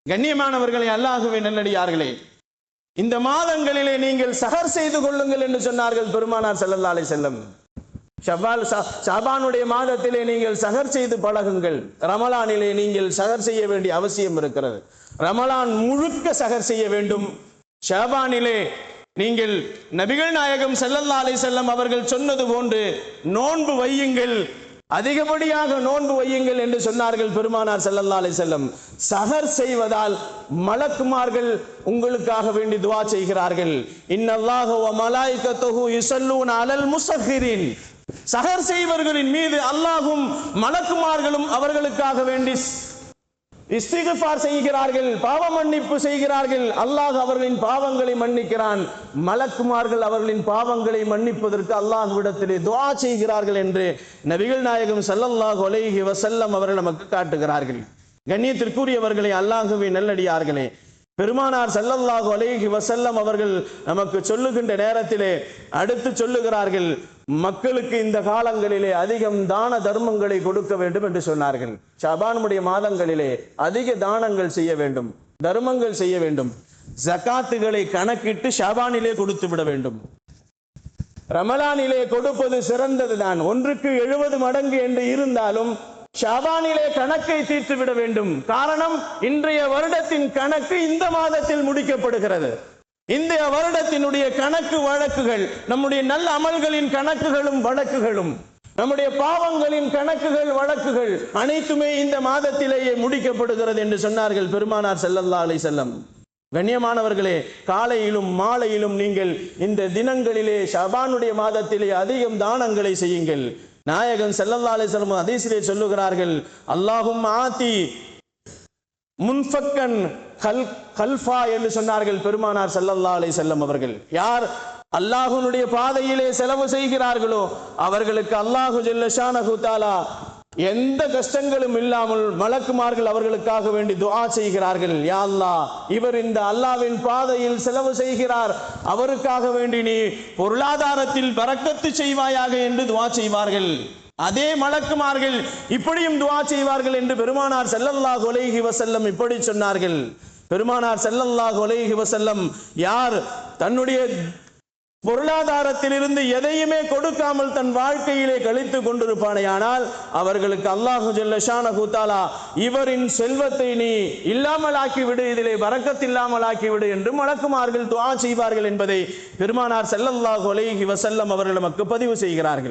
கண்ணியமானவர்களை, அல்லாஹ்வின் நல்லடியார்களே, இந்த மாதங்களிலே நீங்கள் சஹர் செய்து கொள்ளுங்கள் என்று சொன்னார்கள் பெருமானார் ஸல்லல்லாஹு அலைஹி வஸல்லம். ஷாபானுடைய மாதத்திலே நீங்கள் சஹர் செய்து பழகுங்கள். ரமலானிலே நீங்கள் சஹர் செய்ய வேண்டிய அவசியம் இருக்கிறது. ரமலான் முழுக்க சஹர் செய்ய வேண்டும். ஷாபானிலே நீங்கள் நபிகள் நாயகம் ஸல்லல்லாஹு அலைஹி வஸல்லம் அவர்கள் சொன்னது போன்று நோன்பு வையுங்கள், அதிகப்படியாக நோன்பு வையுங்கள் என்று சொன்னார்கள் பெருமானார் ஸல்லல்லாஹு அலைஹி வஸல்லம். சஹர் செய்வதால் மலக்குமார்கள் உங்களுக்காக வேண்டி துஆ செய்கிறார்கள். இன்னல்லாஹு வ மலாயிகத்துஹு யுஸல்லூன அலல் முஸஹிரின். சஹர் செய்வர்களின் மீது அல்லாஹ்வும் மலக்குமார்களும் அவர்களுக்காக வேண்டி இஸ்திக்ஃபார் செய்கிறார்கள், பாவ மன்னிப்பு செய்கிறார்கள். அல்லாஹ் அவர்களின் பாவங்களை மன்னிக்கிறான். மலக்குமார்கள் அவர்களின் பாவங்களை மன்னிப்பதற்கு அல்லாஹ்விடத்திலே துஆ செய்கிறார்கள் என்று நபிகள் நாயகம் ஸல்லல்லாஹு அலைஹி வஸல்லம் அவர்கள் நமக்கு காட்டுகிறார்கள். கண்ணியத்திற்குரியவர்களே, அல்லாஹ்வின் நல்லடியார்களே, பெருமானார் ஸல்லல்லாஹு அலைஹி வஸல்லம் அவர்கள் நமக்கு சொல்லுகின்ற நேரத்திலே அடுத்து சொல்லுகிறார்கள், மக்களுக்கு இந்த காலங்களிலே அதிகம் தான தர்மங்களை கொடுக்க வேண்டும் என்று சொன்னார்கள். ஷாபானுடைய மாதங்களிலே அதிக தானங்கள் செய்ய வேண்டும், தர்மங்கள் செய்ய வேண்டும். ஜகாத்துகளை கணக்கிட்டு ஷாபானிலே கொடுத்து விட வேண்டும். ரமலானிலே கொடுப்பது சிறந்ததுதான். 1க்கு 70 மடங்கு என்று இருந்தாலும் ஷாபானிலே கணக்கை தீர்த்து விட வேண்டும். காரணம், இன்றைய வருடத்தின் கணக்கு இந்த மாதத்தில் முடிக்கப்படுகிறது. இந்த வருடத்தினுடைய கணக்கு வழக்குகள், நம்முடைய நல்ல அமல்களின் கணக்குகளும் வழக்குகளும், நம்முடைய பாவங்களின் கணக்குகள் வழக்குகள் அனைத்துமே இந்த மாதத்திலேயே முடிக்கப்படுகிறது என்று சொன்னார்கள் பெருமானார் ஸல்லல்லாஹு அலைஹி வஸல்லம். கண்ணியமானவர்களே, காலையிலும் மாலையிலும் நீங்கள் இந்த தினங்களிலே ஷாபானுடைய மாதத்திலே அதிகம் தானங்களை செய்யுங்கள். நாயகன் ஸல்லல்லாஹு அலைஹி வஸல்லம் ஹதீஸிலே சொல்லுகிறார்கள், அல்லாஹும் ஆதி முன்ஃபக்கன் கல்ஃபா என்று சொன்னார்கள் பெருமானார் ஸல்லல்லாஹு அலைஹி வஸல்லம் அவர்கள். யார் அல்லாஹ்வுடைய பாதையிலே செலவு செய்கிறார்களோ அவர்களுக்கு அல்லாஹ் ஜல்ல ஷானஹு தஆலா எந்த கஷ்டங்களும் இல்லாமல் மலக்குமார்கள் அவர்களுக்காக வேண்டி துஆ செய்கிறார்கள். யா அல்லாஹ், இவர் இந்த அல்லாஹ்வின் பாதையில் செலவு செய்கிறார், அவருக்காக வேண்டி நீ பொருளாதாரத்தில் பரக்கத்து செய்வாயாக என்று துஆ செய்வார்கள். அதே மலக்குமார்கள் இப்படியும் துஆ செய்வார்கள் என்று பெருமானார் ஸல்லல்லாஹு அலைஹி வஸல்லம் இப்படி சொன்னார்கள். பெருமானார் ஸல்லல்லாஹு அலைஹி வஸல்லம் யார் தன்னுடைய பொருளாதாரத்திலிருந்து எதையுமே கொடுக்காமல் தன் வாழ்க்கையிலே கழித்து கொண்டிருப்பானேயானால் அவர்களுக்கு அல்லாஹ் ஜல்ல ஷானஹு தஆலா இவரின் செல்வத்தை நீ இல்லாமல் ஆக்கிவிடு, இதிலே பரக்கத் இல்லாமல் ஆக்கிவிடு என்று மலக்குமார்கள் துஆ செய்வார்கள் என்பதை பெருமானார் ஸல்லல்லாஹு அலைஹி வஸல்லம் அவர்கள் நமக்கு பதிவு செய்கிறார்கள்.